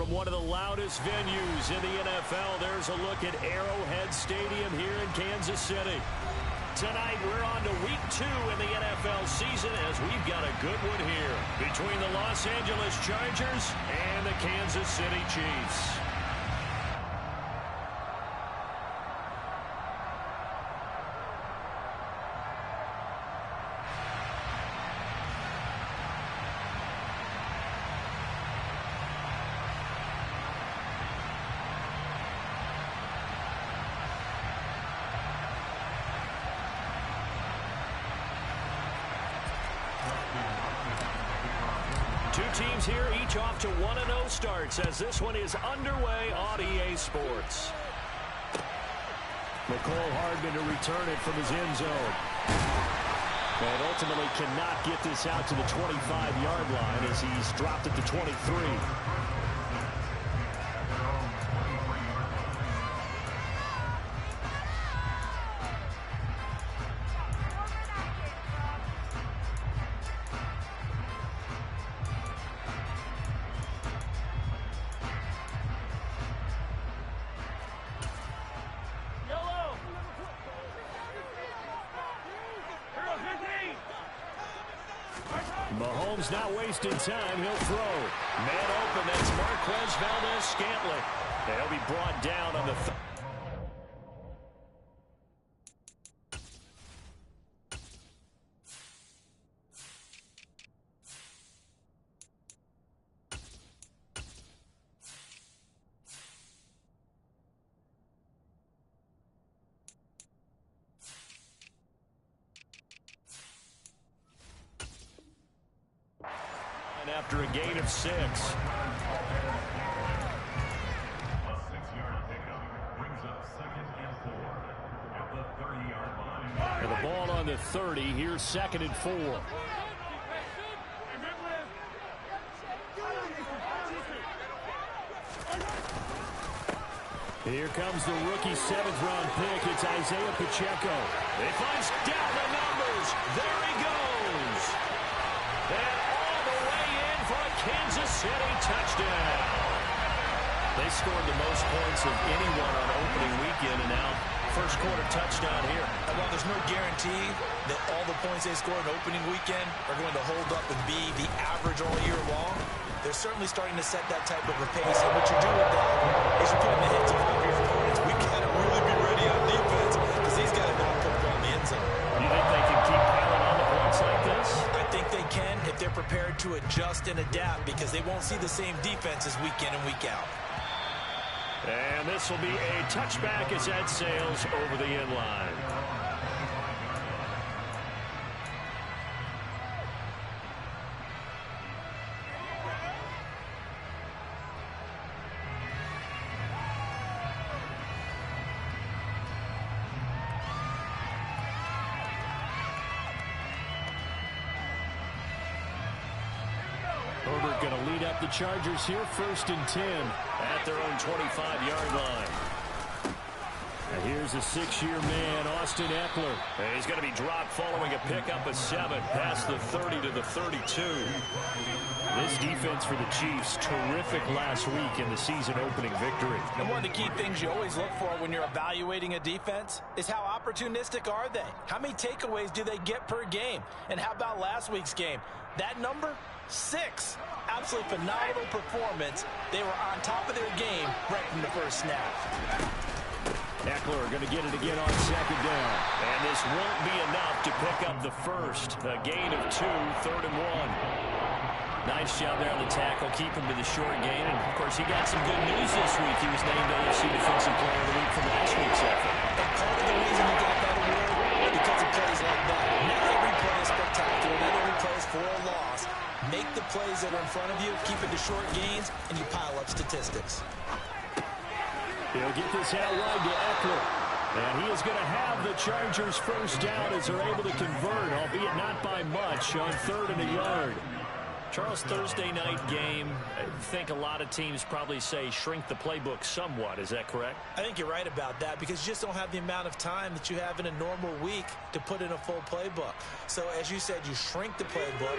From one of the loudest venues in the NFL, there's a look at Arrowhead Stadium here in Kansas City. Tonight, we're on to week 2 in the NFL season as we've got a good one here between the Los Angeles Chargers and the Kansas City Chiefs. Two teams here, each off to 1-0 starts as this one is underway on EA Sports. McCole Hardman to return it from his end zone. And ultimately cannot get this out to the 25-yard line as he's dropped at the 23. Mahomes not wasting time. He'll throw. Man open. That's Marquez Valdez-Scantling. They'll be brought down on the after a gain of 6. A 6-yard pickup brings up 2nd and 4 at the 30-yard line. And the ball on the 30. Here's 2nd and 4. Here comes the rookie 7th-round pick. It's Isaiah Pacheco. He finds down the numbers. There he goes. And all the way in for a Kansas City touchdown. They scored the most points of anyone on opening weekend, and now first quarter touchdown here. And while there's no guarantee that all the points they score in opening weekend are going to hold up and be the average all year long, they're certainly starting to set that type of a pace. And what you do with that is you're putting the hits in front of your opponents. We got to really be ready on defense because he's got to knock them around the end zone. You think they can keep piling on the points like this? I think they can if they're prepared to adjust and adapt because they won't see the same defenses week in and week out. And this will be a touchback as that sails over the end line. Herbert going to lead up the Chargers here, 1st and 10 at their own 25-yard line. And here's a 6-year man, Austin Eckler. And he's going to be dropped following a pickup of 7 past the 30 to the 32. This defense for the Chiefs, terrific last week in the season-opening victory. And one of the key things you always look for when you're evaluating a defense is how opportunistic are they? How many takeaways do they get per game? And how about last week's game? That number? 6. Absolutely phenomenal performance. They were on top of their game right from the first snap. Eckler going to get it again on 2nd down. And this won't be enough to pick up the first. A gain of 2, 3rd and 1. Nice job there on the tackle. Keep him to the short gain. And, of course, he got some good news this week. He was named AFC Defensive Player of the Week from last week's effort. And part of the reason he got that award because of plays like that. Not every play is spectacular. Not every play is for a loss. Make the plays that are in front of you, keep it to short gains, and you pile up statistics. He'll get this out wide to Eckler. And he is going to have the Chargers first down as they're able to convert, albeit not by much, on 3rd and a yard. Charles, Thursday night game, I think a lot of teams probably say shrink the playbook somewhat. Is that correct? I think you're right about that because you just don't have the amount of time that you have in a normal week to put in a full playbook. So as you said, you shrink the playbook,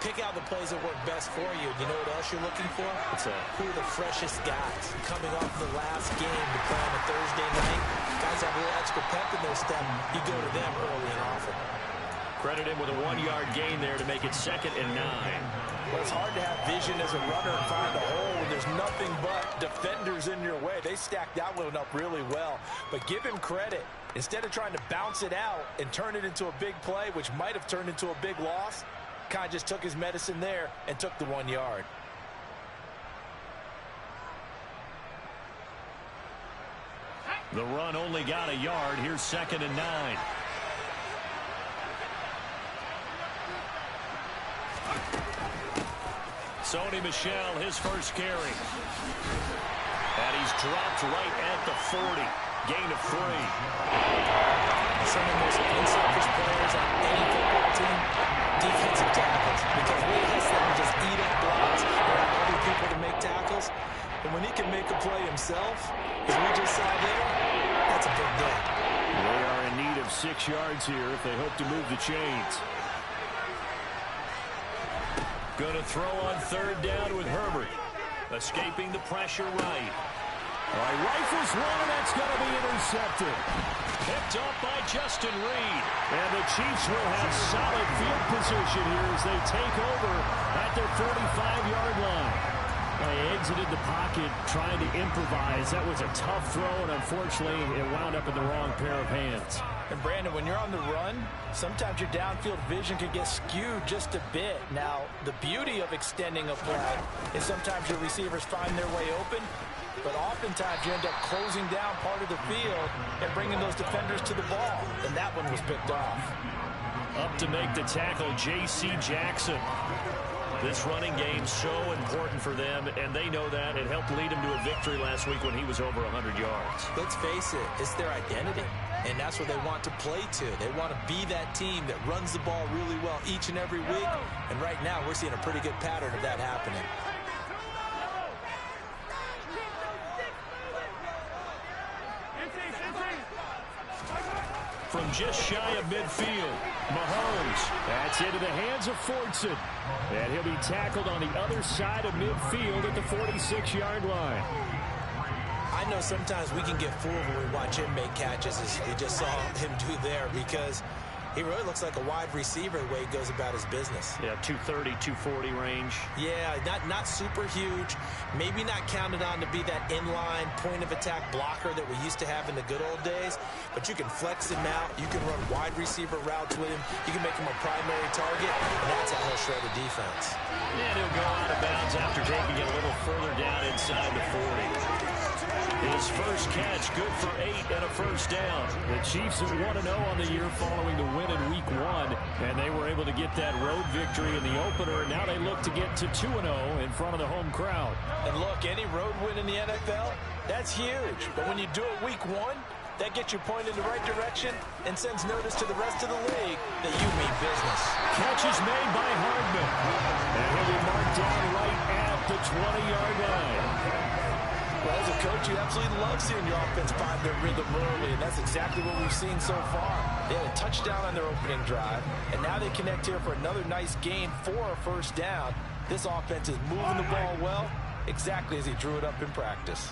pick out the plays that work best for you. You know what else you're looking for? Who are the freshest guys coming off the last game to play on a Thursday night? Guys have a little extra pep in their step. You go to them early and often. Credit him with a 1-yard gain there to make it 2nd and 9. Well, it's hard to have vision as a runner and find a hole when there's nothing but defenders in your way. They stacked that one up really well. But give him credit. Instead of trying to bounce it out and turn it into a big play, which might have turned into a big loss, kind of just took his medicine there and took the 1 yard. The run only got a yard. Here's 2nd and 9. Sony Michel, his first carry. And he's dropped right at the 40. Gain of 3. Some of the most unselfish players on any football team, defensive tackles, because what he has them just eat up blocks and have other people to make tackles. And when he can make a play himself, as we just saw there, that's a big day. They are in need of 6 yards here if they hope to move the chains. Going to throw on 3rd down with Herbert. Escaping the pressure right. All right, rifles one, and that's going to be intercepted. Picked up by Justin Reed. And the Chiefs will have solid field position here as they take over at their 45-yard line. They exited the pocket trying to improvise. That was a tough throw, and unfortunately, it wound up in the wrong pair of hands. And Brandon, when you're on the run, sometimes your downfield vision can get skewed just a bit. Now, the beauty of extending a play is sometimes your receivers find their way open, but oftentimes you end up closing down part of the field and bringing those defenders to the ball, and that one was picked off. Up to make the tackle, J.C. Jackson. This running game so important for them, and they know that. It helped lead them to a victory last week when he was over 100 yards. Let's face it, it's their identity, and that's what they want to play to. They want to be that team that runs the ball really well each and every week, and right now we're seeing a pretty good pattern of that happening. From just shy of midfield, Mahomes. That's into the hands of Fortson. And he'll be tackled on the other side of midfield at the 46-yard line. I know sometimes we can get fooled when we watch him make catches, as we just saw him do there, because he really looks like a wide receiver the way he goes about his business. Yeah, 230, 240 range. Yeah, not super huge. Maybe not counted on to be that inline point-of-attack blocker that we used to have in the good old days. But you can flex him out. You can run wide receiver routes with him. You can make him a primary target, and that's how he'll shred a defense. And he'll go out of bounds after taking it a little further down inside the 40. His first catch, good for 8 and a first down. The Chiefs are 1-0 on the year following the win in Week 1, and they were able to get that road victory in the opener, and now they look to get to 2-0 in front of the home crowd. And look, any road win in the NFL, that's huge. But when you do it Week 1, that gets you pointed in the right direction and sends notice to the rest of the league that you mean business. Catch is made by Hardman, and he'll be marked down right at the 20-yard line. Well, as a coach, you absolutely love seeing your offense find their rhythm early, and that's exactly what we've seen so far. They had a touchdown on their opening drive, and now they connect here for another nice gain for a first down. This offense is moving the ball well, exactly as he drew it up in practice.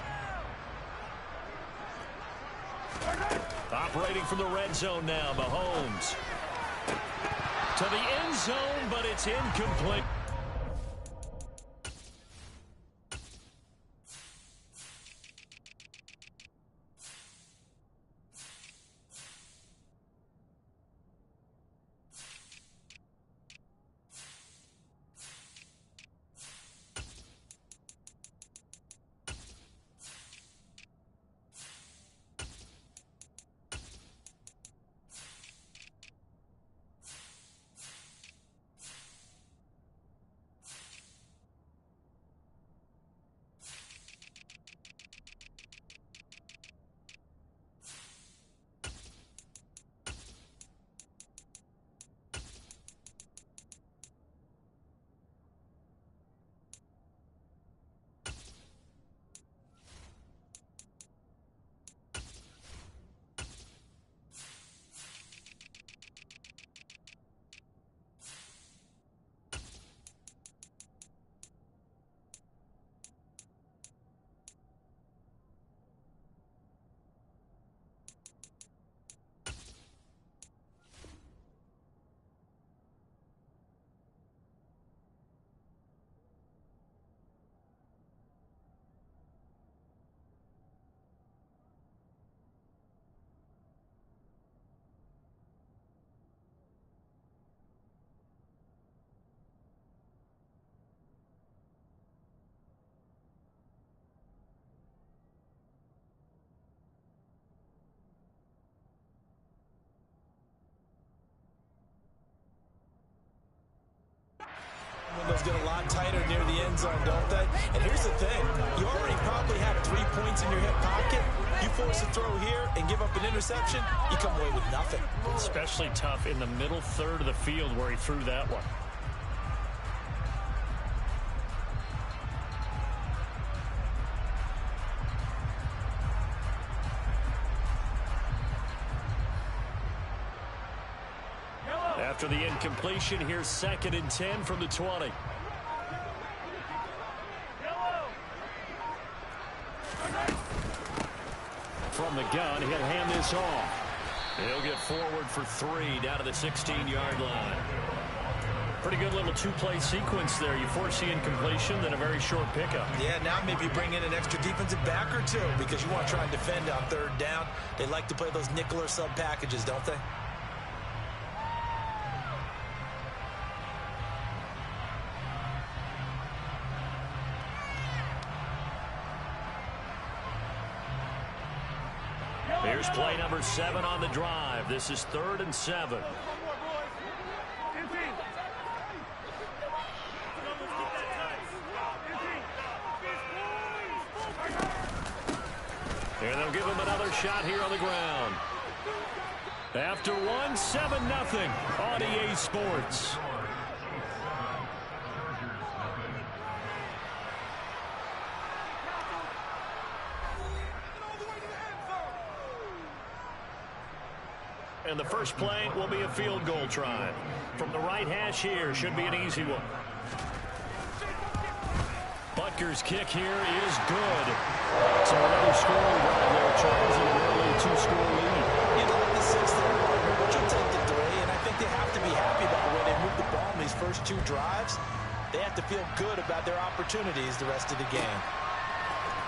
Operating from the red zone now, Mahomes. To the end zone, but it's incomplete. windows get a lot tighter near the end zone, don't they? And here's the thing. You already probably have 3 points in your hip pocket. You force a throw here and give up an interception, you come away with nothing. Especially tough in the middle third of the field where he threw that one. After the incompletion, here's 2nd and 10 from the 20. From the gun, he'll hand this off. He'll get forward for 3 down to the 16-yard line. Pretty good little two-play sequence there. You force the incompletion, then a very short pickup. Yeah, now maybe bring in an extra defensive back or two because you want to try and defend on 3rd down. They like to play those nickel or sub packages, don't they? Here's play number 7 on the drive. This is 3rd and 7. And they'll give him another shot here on the ground. After 1, 7-0 on EA Sports. And the first play will be a field goal try. From the right hash here, should be an easy one. Butker's kick here is good. So another scoring drive there, Charles, and an early 2-score lead. You know, the 6th there, but you'll take the 3, and I think they have to be happy about the way they moved the ball in these first 2 drives. They have to feel good about their opportunities the rest of the game.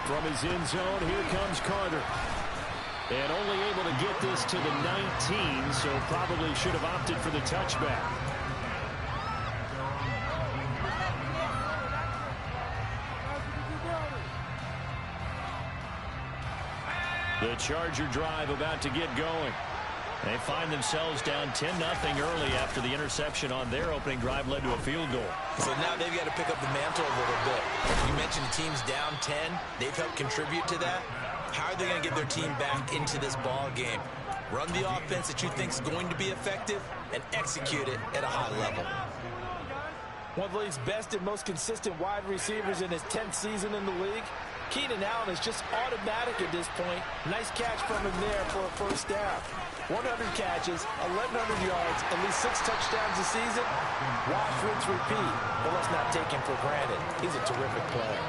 From his end zone, here comes Carter. And only able to get this to the 19, so probably should have opted for the touchback. The Charger drive about to get going. They find themselves down 10-0 early after the interception on their opening drive led to a field goal. So now they've got to pick up the mantle a little bit. You mentioned the team's down 10. They've helped contribute to that. How are they going to get their team back into this ball game? Run the offense that you think is going to be effective and execute it at a high level. One of the league's best and most consistent wide receivers in his 10th season in the league. Keenan Allen is just automatic at this point. Nice catch from him there for a first down. 100 catches, 1,100 yards, at least 6 touchdowns a season. Wash, rinse, repeat. But let's not take him for granted. He's a terrific player.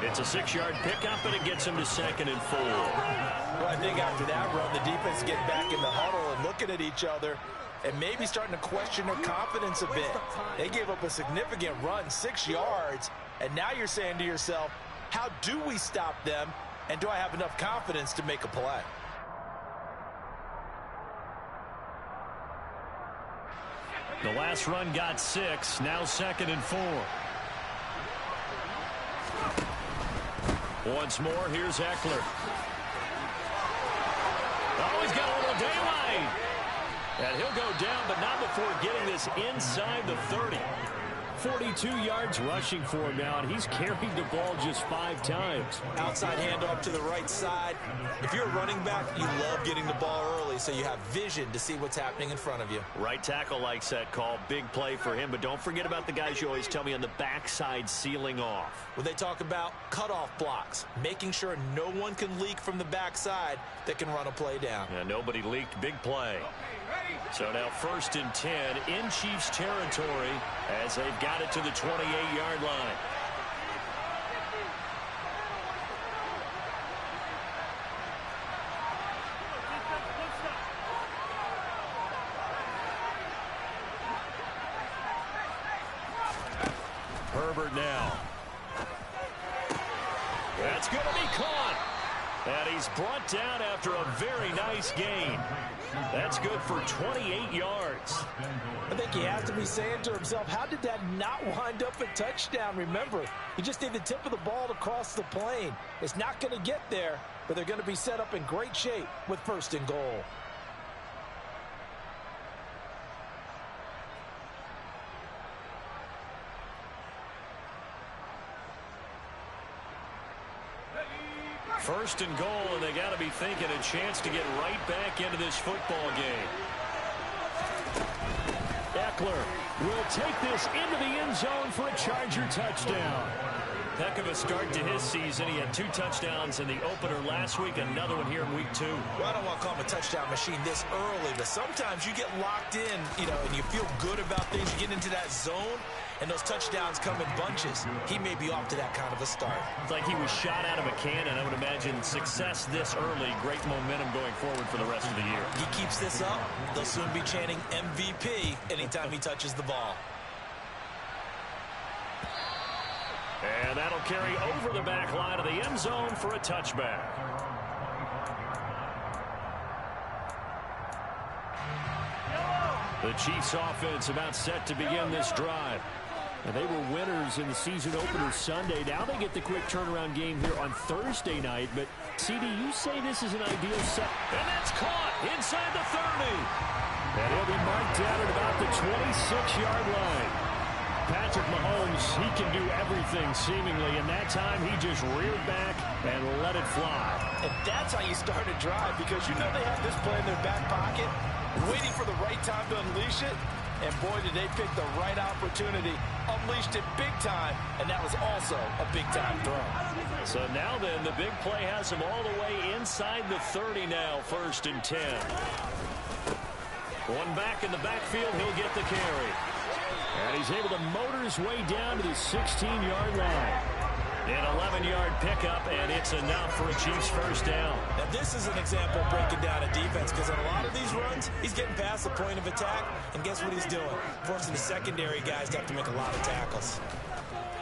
It's a 6-yard pickup, and it gets him to 2nd and 4. Well, I think after that run, the defense getting back in the huddle and looking at each other and maybe starting to question their confidence a bit. They gave up a significant run, 6 yards, and now you're saying to yourself, how do we stop them, and do I have enough confidence to make a play? The last run got 6, now 2nd and 4. Once more, here's Eckler. Oh, he's got a little daylight. And he'll go down, but not before getting this inside the 30. 42 yards rushing for him now, and he's carried the ball just 5 times. Outside handoff to the right side. If you're a running back, you love getting the ball early so you have vision to see what's happening in front of you. Right tackle likes that call. Big play for him, but don't forget about the guys you always tell me on the backside sealing off. When they talk about cutoff blocks, making sure no one can leak from the backside that can run a play down. Yeah, nobody leaked. Big play. So now 1st and 10 in Chiefs territory as they've got it to the 28-yard line. Herbert now. That's going to be caught. And he's brought down after a very nice gain. That's good for 28 yards. I think he has to be saying to himself, how did that not wind up a touchdown? Remember, you just need the tip of the ball to cross the plane. It's not going to get there, but they're going to be set up in great shape with 1st and goal. First and goal, and they got to be thinking a chance to get right back into this football game. Eckler will take this into the end zone for a Charger touchdown. Heck of a start to his season. He had 2 touchdowns in the opener last week, another one here in week 2. Well, I don't want to call him a touchdown machine this early, but sometimes you get locked in, and you feel good about things. You get into that zone, and those touchdowns come in bunches. He may be off to that kind of a start. It's like he was shot out of a cannon. I would imagine success this early, great momentum going forward for the rest of the year. He keeps this up, they'll soon be chanting MVP anytime he touches the ball. And that'll carry over the back line of the end zone for a touchback. The Chiefs offense about set to begin this drive. And they were winners in the season opener Sunday. Now they get the quick turnaround game here on Thursday night. But, CD, you say this is an ideal set. And that's caught inside the 30. And he'll be marked down at about the 26-yard line. Patrick Mahomes, he can do everything seemingly, and that time he just reared back and let it fly. And that's how you start a drive, because you know they have this play in their back pocket, waiting for the right time to unleash it. And boy, did they pick the right opportunity, unleashed it big time, and that was also a big-time throw. So now then, the big play has him all the way inside the 30 now, 1st and 10. One back in the backfield, he'll get the carry. And he's able to motor his way down to the 16-yard line. An 11-yard pickup, and it's enough for a Chiefs first down. Now, this is an example of breaking down a defense, because on a lot of these runs, he's getting past the point of attack, and guess what he's doing? Forcing the secondary guys to have to make a lot of tackles.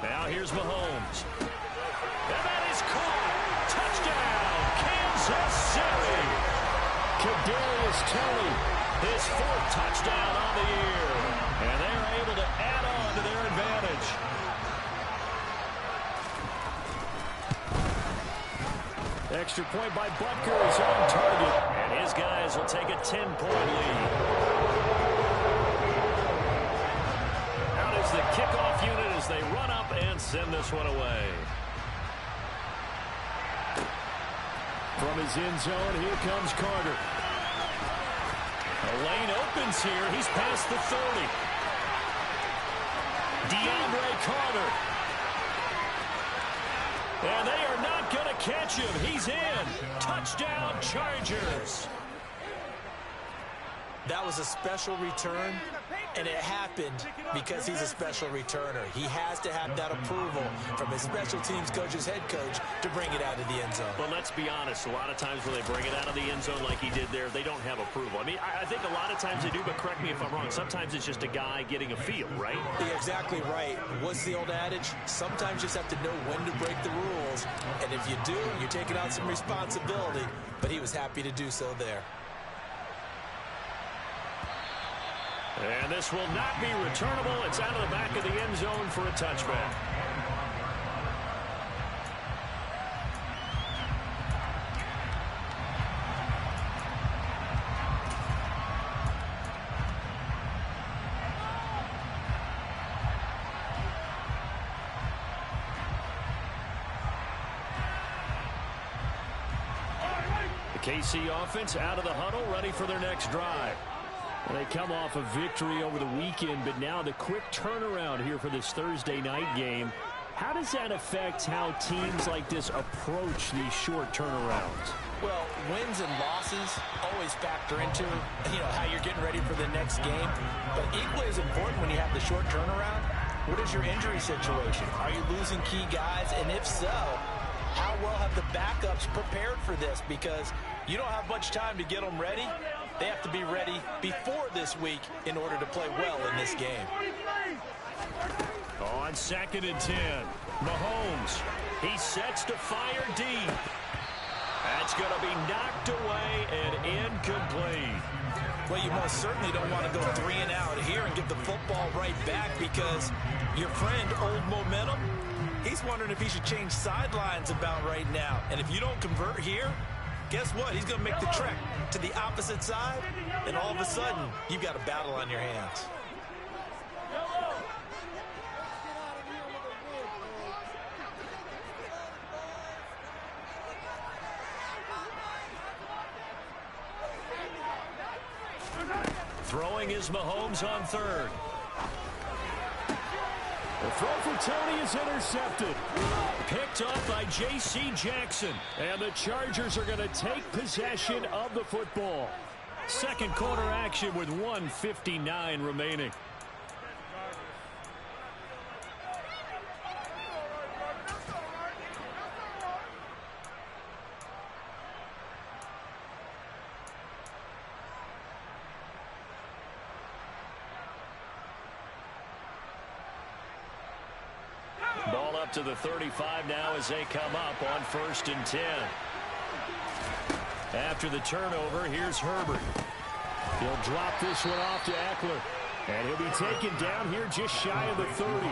Now here's Mahomes. And that is caught. Touchdown, Kansas City. Kadarius Toney, his 4th touchdown on the year. And they're able to add on to their advantage. Extra point by Butker is on target. And his guys will take a 10-point lead. Out is the kickoff unit as they run up and send this one away. From his end zone, here comes Carter. The lane opens here. He's past the 30. DeAndre Carter. And they are not going to catch him. He's in. Touchdown, Chargers. That was a special return, and it happened because he's a special returner. He has to have that approval from his special teams coach's head coach to bring it out of the end zone. But let's be honest, a lot of times when they bring it out of the end zone like he did there, they don't have approval. I mean, I think a lot of times they do, but correct me if I'm wrong. Sometimes it's just a guy getting a feel, right? You're exactly right. What's the old adage? Sometimes you just have to know when to break the rules, and if you do, you're taking on some responsibility, but he was happy to do so there. And this will not be returnable. It's out of the back of the end zone for a touchback. The KC offense out of the huddle, ready for their next drive. They come off a victory over the weekend, but now the quick turnaround here for this Thursday night game. How does that affect how teams like this approach these short turnarounds? Well, wins and losses always factor into, how you're getting ready for the next game. But equally as important when you have the short turnaround, what is your injury situation? Are you losing key guys? And if so, how well have the backups prepared for this? Because you don't have much time to get them ready. They have to be ready before this week in order to play well in this game. On 2nd and 10, Mahomes, he sets to fire deep. That's going to be knocked away and incomplete. Well, you most certainly don't want to go 3 and out here and give the football right back, because your friend, Old Momentum, he's wondering if he should change sidelines about right now. And if you don't convert here, guess what? He's going to make the trek to the opposite side, and all of a sudden, you've got a battle on your hands. Throwing is Mahomes on third. The throw for Tony is intercepted. Picked up by J.C. Jackson. And the Chargers are going to take possession of the football. Second quarter action with 1:59 remaining. Ball up to the 35 now as they come up on 1st and 10. After the turnover, here's Herbert. He'll drop this one off to Eckler. And he'll be taken down here just shy of the 30.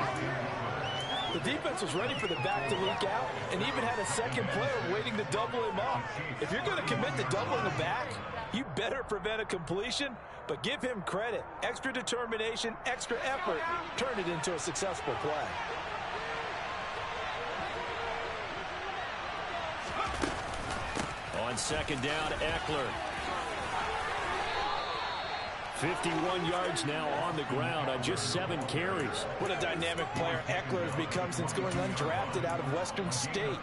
The defense was ready for the back to leak out and even had a second player waiting to double him up. If you're going to commit to doubling the back, you better prevent a completion, but give him credit. Extra determination, extra effort, turn it into a successful play. On 2nd down, Eckler. 51 yards now on the ground on just 7 carries. What a dynamic player Eckler has become since going undrafted out of Western State.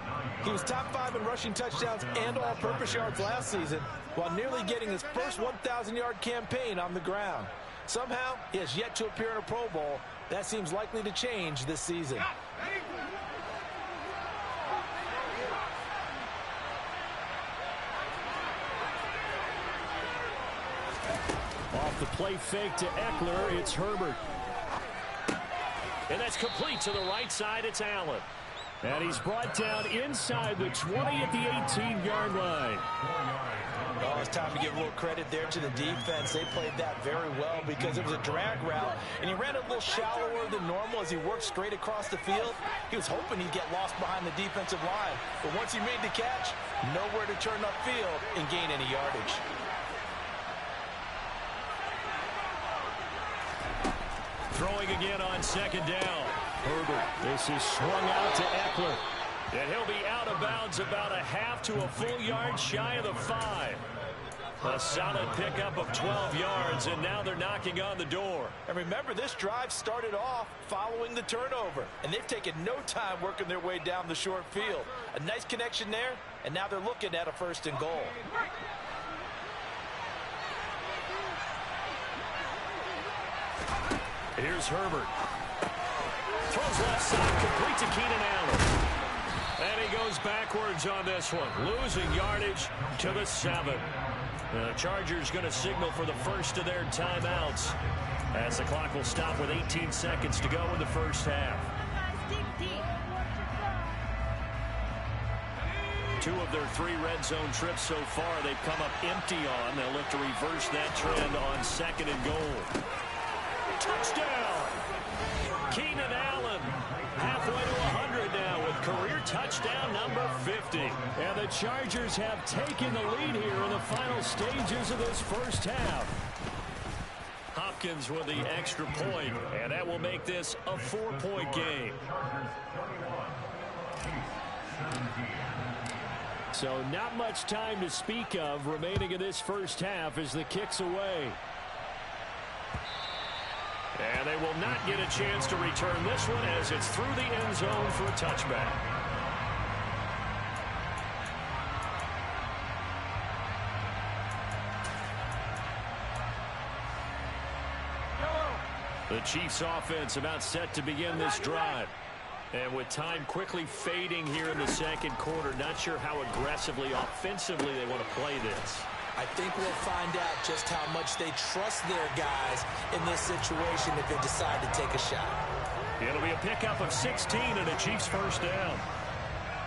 He was top 5 in rushing touchdowns and all-purpose yards last season, while nearly getting his first 1,000-yard campaign on the ground. Somehow, he has yet to appear in a Pro Bowl. That seems likely to change this season. Off the play fake to Eckler, it's Herbert. And that's complete to the right side, it's Allen. And he's brought down inside the 20 at the 18-yard line. Oh, it's time to give a little credit there to the defense. They played that very well because it was a drag route, and he ran a little shallower than normal as he worked straight across the field. He was hoping he'd get lost behind the defensive line, but once he made the catch, nowhere to turn upfield and gain any yardage. Throwing again on 2nd down. Herbert, this is swung out to Eckler. And he'll be out of bounds about a half to a full yard shy of the 5. A solid pickup of 12 yards, and now they're knocking on the door. And remember, this drive started off following the turnover, and they've taken no time working their way down the short field. A nice connection there, and now they're looking at a 1st and goal. Here's Herbert. Throws left side, complete to Keenan Allen. And he goes backwards on this one, losing yardage to the 7. The Chargers going to signal for the first of their timeouts as the clock will stop with 18 seconds to go in the first half. 2 of their 3 red zone trips so far they've come up empty on. They'll look to reverse that trend on 2nd and goal. Touchdown! Keenan Allen halfway to 100 now with career touchdown number 50. And the Chargers have taken the lead here in the final stages of this first half. Hopkins with the extra point, and that will make this a 4-point game. So not much time to speak of remaining in this first half as the kick's away. And they will not get a chance to return this one as it's through the end zone for a touchback. The Chiefs offense about set to begin this drive. And with time quickly fading here in the second quarter, not sure how aggressively, offensively they want to play this. I think we'll find out just how much they trust their guys in this situation if they decide to take a shot. It'll be a pickup of 16 and a Chiefs first down.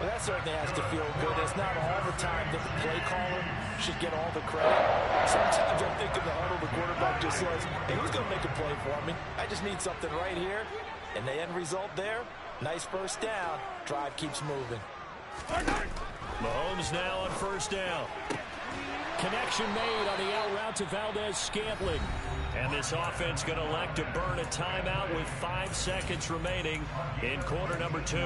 Well, that certainly has to feel good. It's not all the time that the play caller should get all the credit. Sometimes I think in the huddle, the quarterback just says, hey, who's going to make a play for me? I just need something right here. And the end result there, nice first down. Drive keeps moving. Mahomes now on first down. Connection made on the out route to Valdez-Scantling. And this offense going to elect to burn a timeout with 5 seconds remaining in quarter number 2.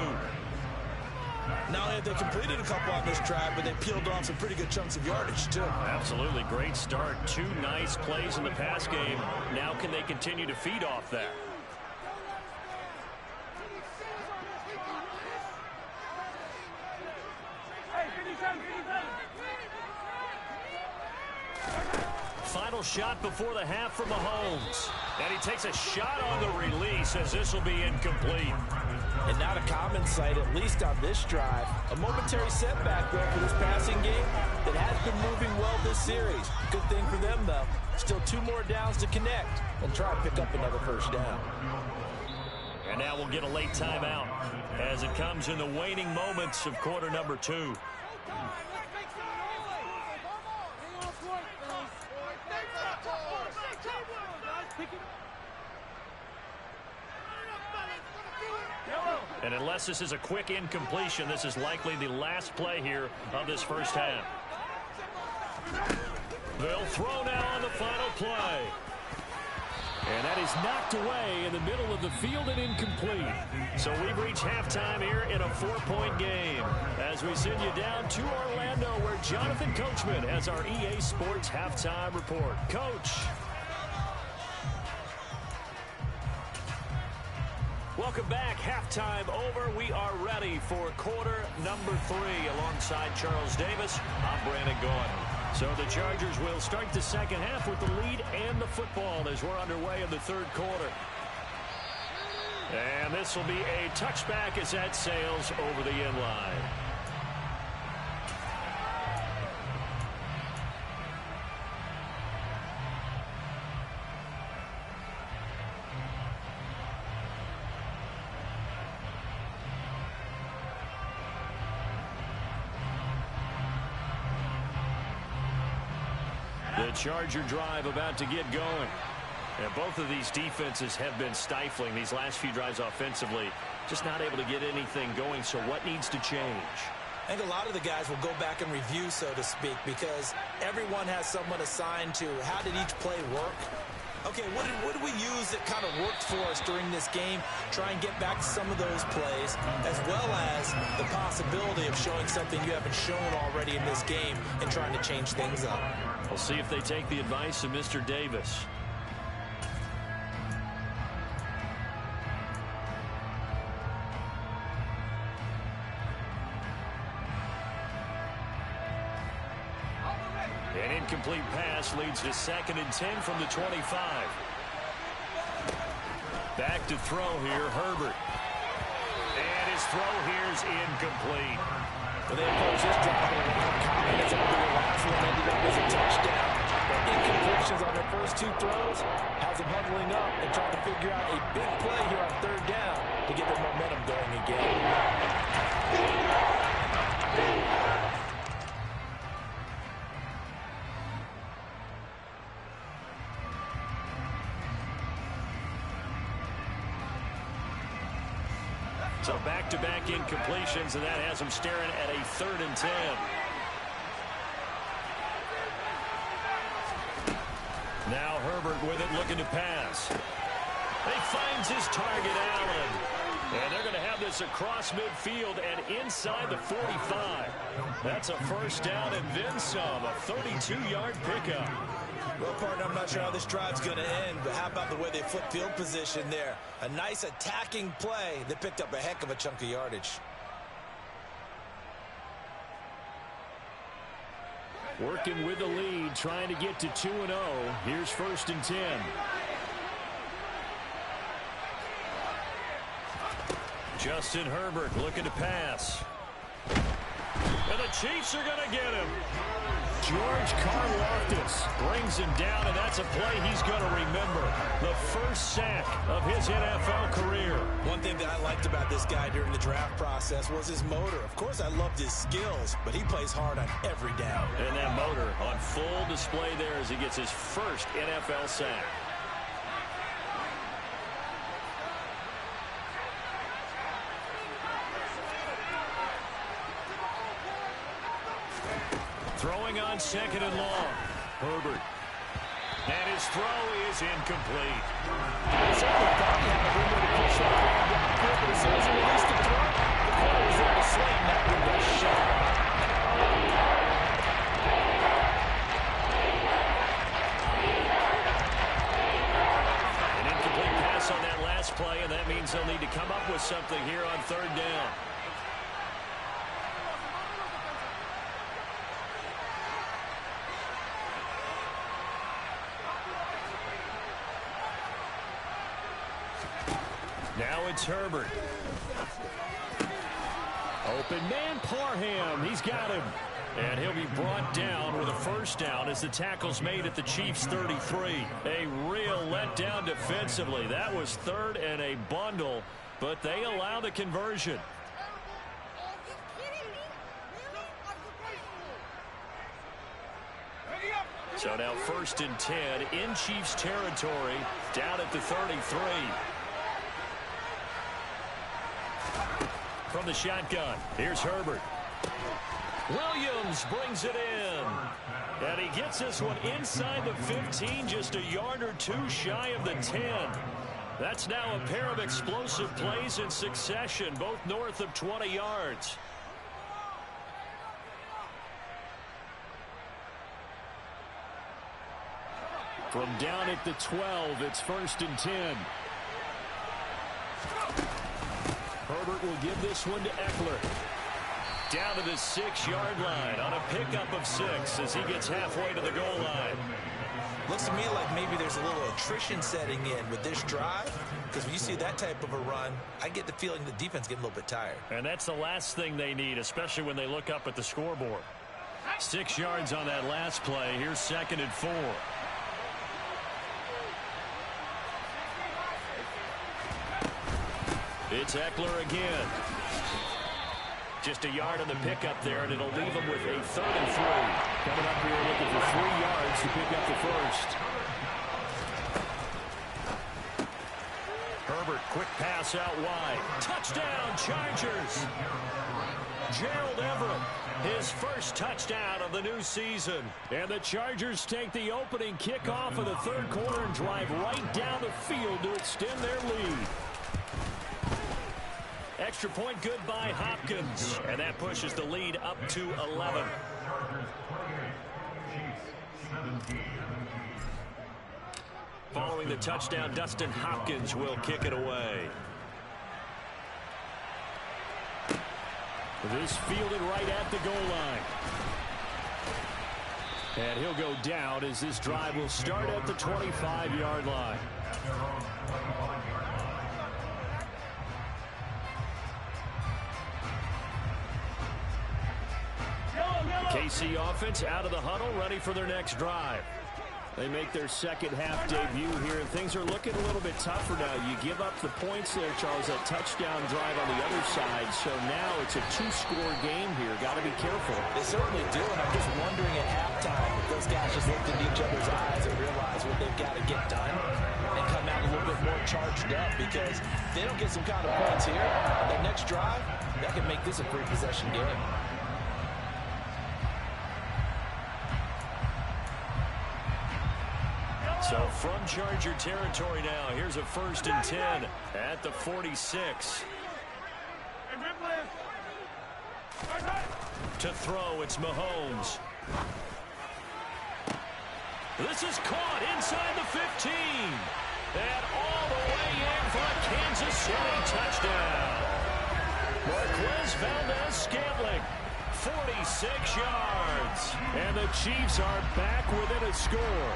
Not only have they completed a couple on this drive, but they peeled off some pretty good chunks of yardage, too. Absolutely. Great start. 2 nice plays in the pass game. Now can they continue to feed off that? Final shot before the half from Mahomes. And he takes a shot on the release as this will be incomplete. And not a common sight, at least on this drive. A momentary setback, though, for this passing game that has been moving well this series. Good thing for them, though. Still 2 more downs to connect and try to pick up another first down. And now we'll get a late timeout as it comes in the waning moments of quarter number 2. And unless this is a quick incompletion, this is likely the last play here of this first half. They'll throw now on the final play. And that is knocked away in the middle of the field and incomplete. So we've reached halftime here in a 4-point game as we send you down to Orlando where Jonathan Coachman has our EA Sports halftime report. Coach. Welcome back. Halftime over. We are ready for quarter number 3 alongside Charles Davis. I'm Brandon Gordon. So the Chargers will start the second half with the lead and the football as we're underway in the third quarter. And this will be a touchback as that sails over the end line. The Charger drive about to get going. And both of these defenses have been stifling these last few drives offensively. Just not able to get anything going. So what needs to change? I think a lot of the guys will go back and review, so to speak, because everyone has someone assigned to how did each play work. Okay, what did we use that kind of worked for us during this game? Try and get back to some of those plays, as well as the possibility of showing something you haven't shown already in this game and trying to change things up. We'll see if they take the advice of Mr. Davis. An incomplete pass leads to 2nd and 10 from the 25. Back to throw here, Herbert. And his throw here is incomplete. Well, they approach this drive with a lot of confidence after the last one ended up as a touchdown. But incompletions on their first 2 throws has them huddling up and trying to figure out a big play here on 3rd down to get their momentum going again. So back-to-back incompletions, and that has them staring at a 3rd and 10. Now Herbert with it, looking to pass. He finds his target, Allen. And they're going to have this across midfield and inside the 45. That's a first down and then some, a 32-yard pickup. Well, partner, I'm not sure how this drive's going to end, but how about the way they flip field position there? A nice attacking play that picked up a heck of a chunk of yardage. Working with the lead, trying to get to 2-0. Here's 1st and 10. Justin Herbert looking to pass. And the Chiefs are going to get him. George Karlaftis brings him down, and that's a play he's going to remember. The first sack of his NFL career. One thing that I liked about this guy during the draft process was his motor. Of course, I loved his skills, but he plays hard on every down. And that motor on full display there as he gets his first NFL sack. Throwing on 2nd and long. Herbert. And his throw is incomplete. Certainly thought he had a window to push that ball downfield, but as soon as he released the throw, the corner was there to sling that come up with something here on third down. Now it's Herbert. Open man, Parham. He's got him. And he'll be brought down with a first down as the tackle's made at the Chiefs' 33. A real letdown defensively. That was third and a bundle, but they allow the conversion. So now 1st and 10 in Chiefs territory, down at the 33. From the shotgun, here's Herbert. Williams brings it in. And he gets this one inside the 15, just a yard or two shy of the 10. That's now a pair of explosive plays in succession, both north of 20 yards. From down at the 12, it's 1st and 10. Herbert will give this one to Eckler. Down to the 6-yard line on a pickup of 6 as he gets halfway to the goal line. Looks to me like maybe there's a little attrition setting in with this drive, because when you see that type of a run, I get the feeling the defense getting a little bit tired. And that's the last thing they need, especially when they look up at the scoreboard. 6 yards on that last play. Here's 2nd and 4. It's Eckler again. Just a yard on the pickup there, and it'll leave them with a 3rd and 3. Coming up here looking for 3 yards to pick up the first. Herbert, quick pass out wide. Touchdown, Chargers. Gerald Everett, his first touchdown of the new season. And the Chargers take the opening kickoff of the 3rd quarter and drive right down the field to extend their lead. Extra point good by Hopkins. And that pushes the lead up to 11. Following the touchdown, Dustin Hopkins will kick it away. This fielded right at the goal line. And he'll go down as this drive will start at the 25-yard line. KC offense out of the huddle, ready for their next drive. They make their second half debut here, and things are looking a little bit tougher now. You give up the points there, Charles, that touchdown drive on the other side. So now it's a 2-score game here. Got to be careful. They certainly do, and I'm just wondering at halftime if those guys just looked into each other's eyes and realized what they've got to get done and come out a little bit more charged up, because if they don't get some kind of points here, their next drive, that can make this a 3-possession game. So from Charger territory now, here's a 1st and 10 at the 46. To throw, it's Mahomes. This is caught inside the 15. And all the way in for a Kansas City touchdown. Marquez Valdez-Scantling, 46 yards. And the Chiefs are back within a score.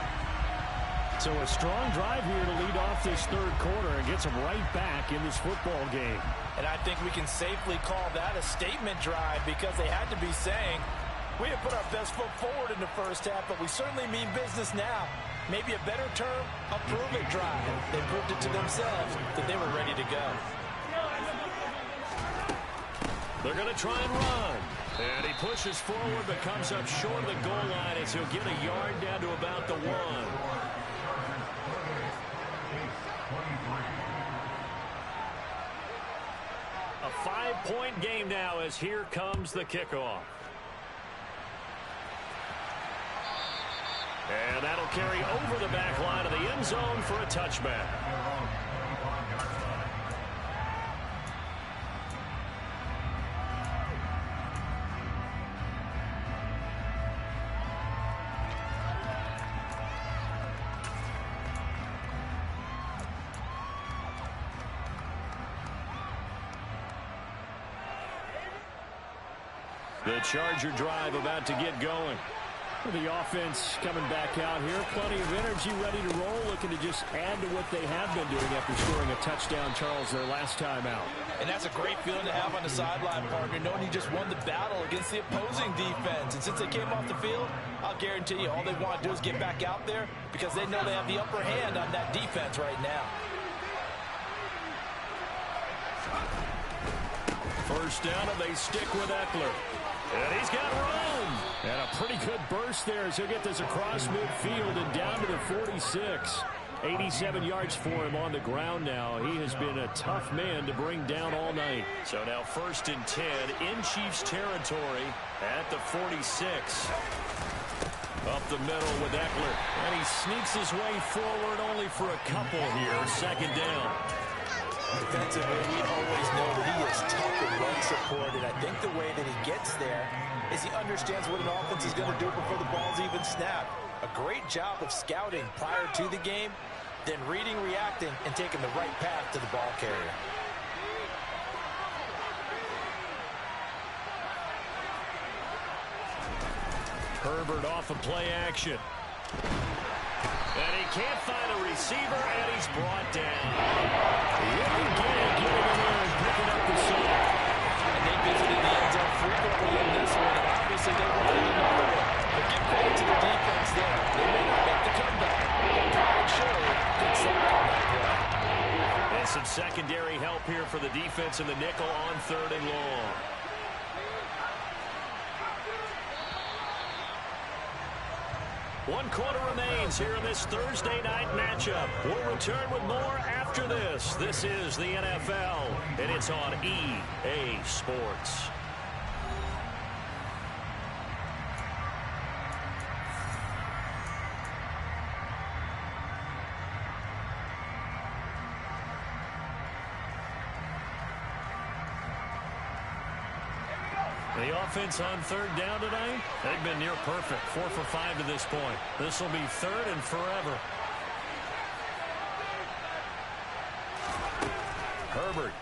So a strong drive here to lead off this 3rd quarter and gets them right back in this football game. And I think we can safely call that a statement drive, because they had to be saying, we have put our best foot forward in the first half, but we certainly mean business now. Maybe a better term, a prove-it drive. They proved it to themselves that they were ready to go. They're going to try and run. And he pushes forward but comes up short of the goal line as he'll get a yard down to about the 1. A 5-point game now as here comes the kickoff. And that'll carry over the back line of the end zone for a touchback. The Charger drive about to get going. The offense coming back out here. Plenty of energy, ready to roll, looking to just add to what they have been doing after scoring a touchdown, Charles, their last time out. And that's a great feeling to have on the sideline, partner, knowing you just won the battle against the opposing defense. And since they came off the field, I'll guarantee you all they want to do is get back out there because they know they have the upper hand on that defense right now. First down, and they stick with Eckler. And he's got room. And a pretty good burst there as he'll get this across midfield and down to the 46. 87 yards for him on the ground now. He has been a tough man to bring down all night. So now 1st and 10 in Chiefs territory at the 46. Up the middle with Eckler. And he sneaks his way forward only for a couple here. 2nd down. Defensively, we always know that he is tough and run support, and I think the way that he gets there is he understands what an offense is going to do before the ball's even snapped. A great job of scouting prior to the game, then reading, reacting, and taking the right path to the ball carrier. Herbert off of play action. And he can't find a receiver, and he's brought down. Really good getting in there and picking up the sack. And they visited the end zone frequently in this one, and obviously they wanted another one. But give credit to the defense there. They may not make the comeback, but pride showed good sack on that play. And some secondary help here for the defense in the nickel on 3rd and long. One quarter remains here in this Thursday night matchup. We'll return with more after this. This is the NFL, and it's on EA Sports. The offense on 3rd down tonight, they've been near perfect. 4 for 5 to this point. This will be 3rd and forever. Herbert.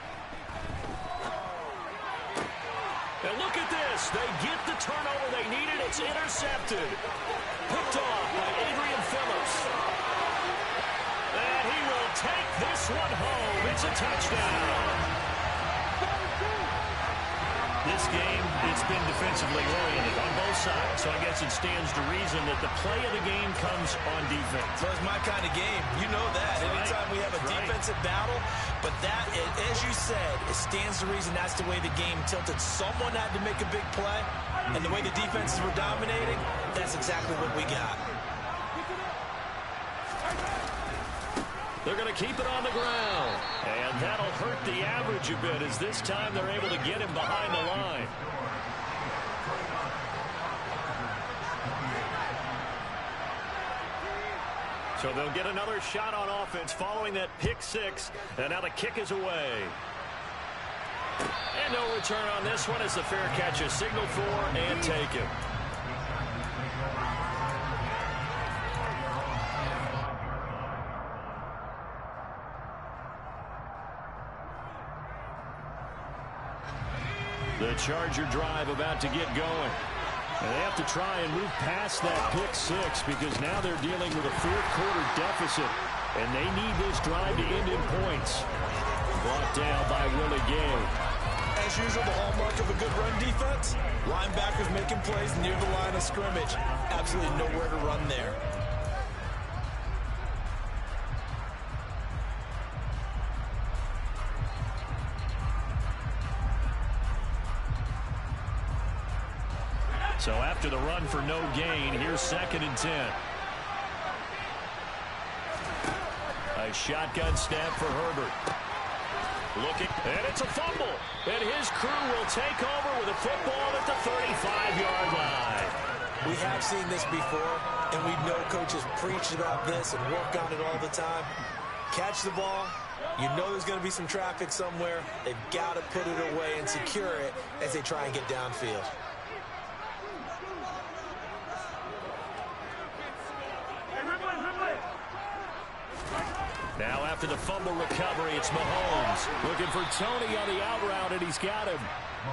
And look at this. They get the turnover they needed. It's intercepted. Picked off by Adrian Phillips. And he will take this one home. It's a touchdown. This game, it's been defensively oriented on both sides, so I guess it stands to reason that the play of the game comes on defense. So it's my kind of game. You know that. Anytime we have a defensive battle, but that, as you said, it stands to reason that's the way the game tilted. Someone had to make a big play, and the way the defenses were dominating, that's exactly what we got. They're going to keep it on the ground. And that'll hurt the average a bit as this time they're able to get him behind the line. So they'll get another shot on offense following that pick 6. And now the kick is away. And no return on this one as the fair catch is signaled for and taken. The Charger drive about to get going. And they have to try and move past that pick 6 because now they're dealing with a 4th quarter deficit. And they need this drive to end in points. Brought down by Willie Gay. As usual, the hallmark of a good run defense, linebackers making plays near the line of scrimmage. Absolutely nowhere to run there. So after the run for no gain, here's 2nd and 10. A shotgun snap for Herbert. Looking, and it's a fumble. And his crew will take over with a football at the 35-yard line. We have seen this before, and we know coaches preach about this and work on it all the time. Catch the ball. You know there's going to be some traffic somewhere. They've got to put it away and secure it as they try and get downfield. Now after the fumble recovery. It's Mahomes looking for Tony on the out route, and he's got him.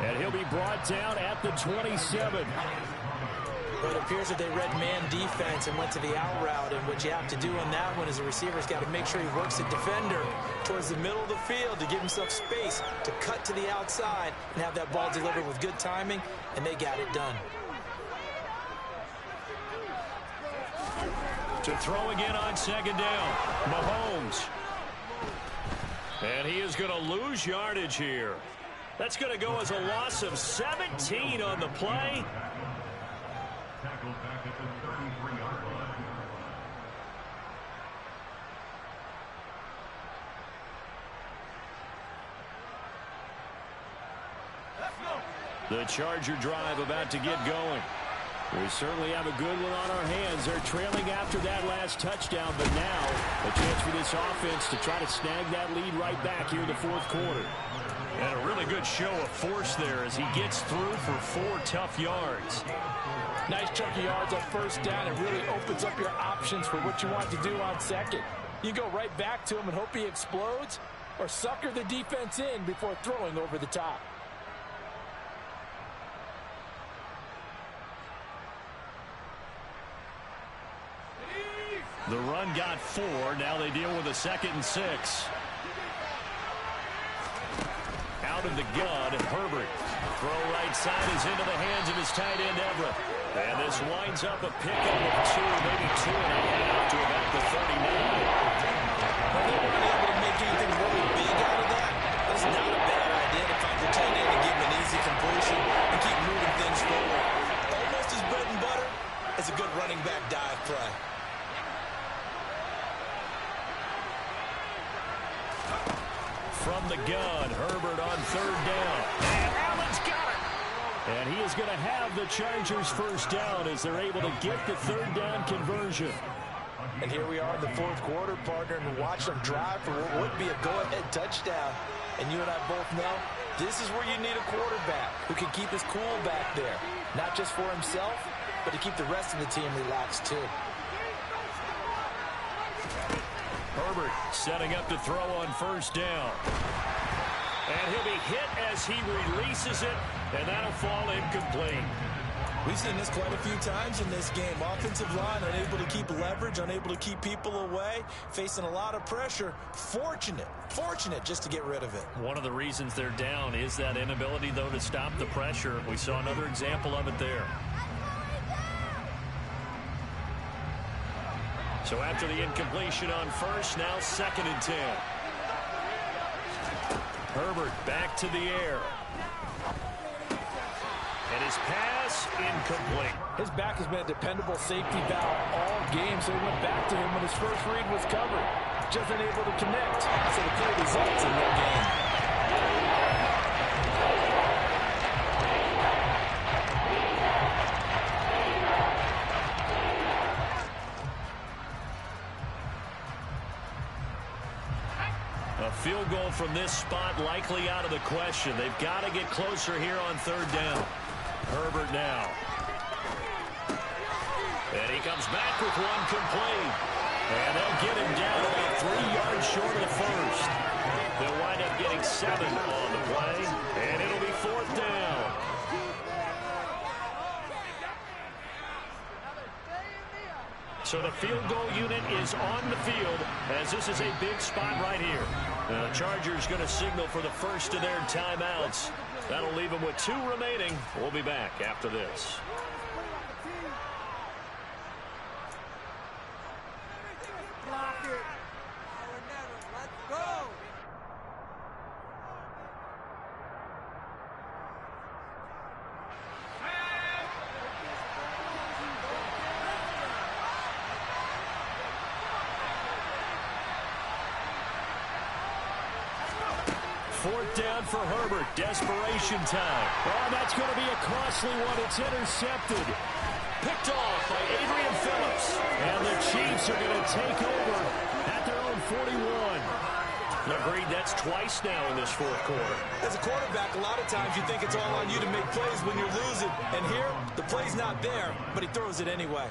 And he'll be brought down at the 27. But it appears that they read man defense and went to the out route. And what you have to do on that one is the receiver's got to make sure he works the defender towards the middle of the field to give himself space to cut to the outside and have that ball delivered with good timing, and they got it done. To throw again on second down, Mahomes. And he is going to lose yardage here. That's going to go as a loss of 17 on the play. Tackled back at the 33-yard line. The Charger drive about to get going. We certainly have a good one on our hands. They're trailing after that last touchdown, but now a chance for this offense to try to snag that lead right back here in the fourth quarter. And a really good show of force there as he gets through for 4 tough yards. Nice chunk of yards on first down. It really opens up your options for what you want to do on second. You go right back to him and hope he explodes, or sucker the defense in before throwing over the top. The run got 4. Now they deal with a 2nd and 6. Out of the gun, Herbert. Throw right side is into the hands of his tight end, Everett. And this winds up a pickup of 2, maybe 2.5 to about the 39. Well, they weren't able to make anything really big out of that. It's not a bad idea to find your tight end and give him an easy completion and keep moving things forward. Almost as bread and butter as a good running back dive play. From the gun, Herbert on 3rd down. And Allen's got it. And he is going to have the Chargers first down as they're able to get the 3rd down conversion. And here we are in the fourth quarter, partner, and watch them drive for what would be a go-ahead touchdown. And you and I both know this is where you need a quarterback who can keep his cool back there. Not just for himself, but to keep the rest of the team relaxed too. Herbert setting up to throw on 1st down. And he'll be hit as he releases it, and that'll fall incomplete. We've seen this quite a few times in this game. Offensive line unable to keep leverage, unable to keep people away, facing a lot of pressure. Fortunate just to get rid of it. One of the reasons they're down is that inability, though, to stop the pressure. We saw another example of it there. So after the incompletion on 1st, now 2nd and 10. Herbert back to the air. And his pass incomplete. His back has been a dependable safety valve all game, so he went back to him when his first read was covered. Just unable to connect, so the clear results in their game. A field goal from this spot likely out of the question. They've got to get closer here on 3rd down. Herbert now. And he comes back with one complete. And they'll get him down about 3 yards short of the first. They'll wind up getting 7 on the play. And it'll be 4th down. So the field goal unit is on the field as this is a big spot right here. The Chargers going to signal for the first of their timeouts. That'll leave them with 2 remaining. We'll be back after this. Fourth down for Herbert. Desperation time. Oh, that's going to be a costly one. It's intercepted. Picked off by Adrian Phillips. And the Chiefs are going to take over at their own 41. Agreed, that's twice now in this fourth quarter. As a quarterback, a lot of times you think it's all on you to make plays when you're losing. And here, the play's not there, but he throws it anyway.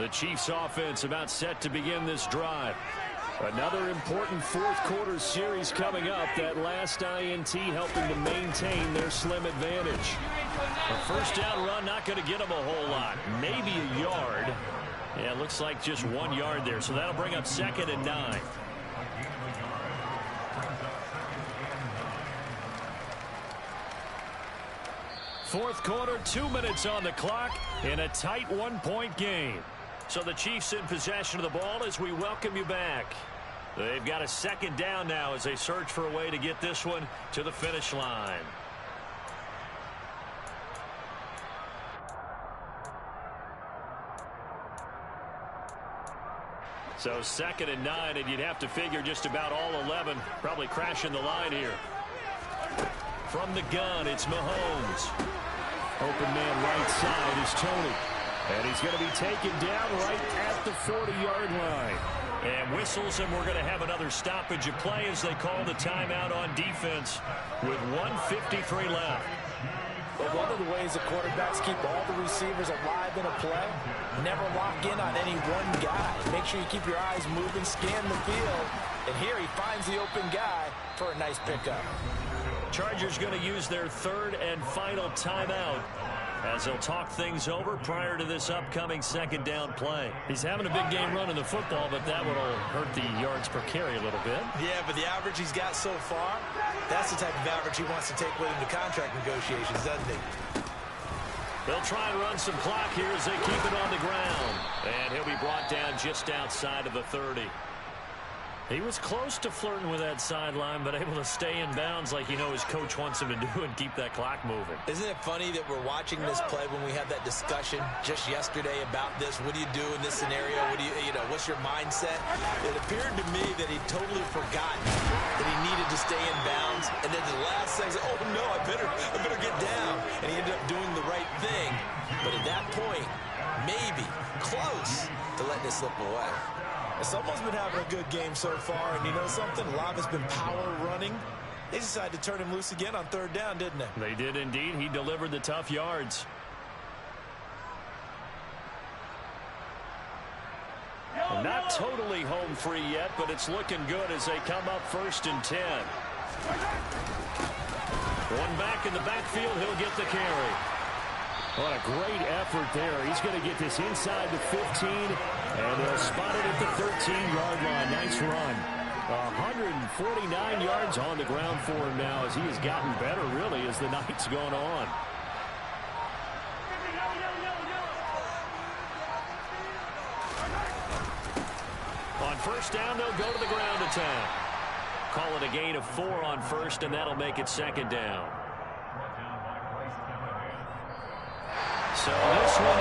The Chiefs offense about set to begin this drive. Another important fourth quarter series coming up. That last INT helping to maintain their slim advantage. A first down run not going to get them a whole lot. Maybe a yard. Yeah, it looks like just 1 yard there. So that'll bring up 2nd and 9. Fourth quarter, 2 minutes on the clock in a tight 1-point game. So the Chiefs in possession of the ball as we welcome you back. They've got a 2nd down now as they search for a way to get this one to the finish line. So 2nd and 9, and you'd have to figure just about all 11 probably crashing the line here. From the gun, it's Mahomes. Open man right side is Tony. And he's going to be taken down right at the 40-yard line. And whistles, and we're going to have another stoppage of play as they call the timeout on defense with 1:53 left. But one of the ways the quarterbacks keep all the receivers alive in a play, never lock in on any one guy. Make sure you keep your eyes moving, scan the field. And here he finds the open guy for a nice pickup. Chargers going to use their 3rd and final timeout as they'll talk things over prior to this upcoming 2nd down play. He's having a big game running the football, but that will hurt the yards per carry a little bit. Yeah, but the average he's got so far, that's the type of average he wants to take with him to contract negotiations, doesn't he? They'll try and run some clock here as they keep it on the ground. And he'll be brought down just outside of the 30. He was close to flirting with that sideline, but able to stay in bounds like his coach wants him to do and keep that clock moving. Isn't it funny that we're watching this play when we had that discussion just yesterday about this? What do you do in this scenario? What do what's your mindset? It appeared to me that he totally forgot that he needed to stay in bounds, and then the last second, oh no, I better get down, and he ended up doing the right thing. But at that point, maybe close to letting it slip away. Someone's been having a good game so far, and you know something? A lot has been power running. They decided to turn him loose again on 3rd down, didn't they? They did indeed. He delivered the tough yards. Well, not totally home free yet, but it's looking good as they come up 1st and 10. One back in the backfield, he'll get the carry. What a great effort there. He's going to get this inside the 15, and they'll spot it at the 13-yard line. Nice run. 149 yards on the ground for him now as he has gotten better, really, as the night's gone on. On 1st down, they'll go to the ground attack. Call it a gain of 4 on 1st, and that'll make it 2nd down. So this one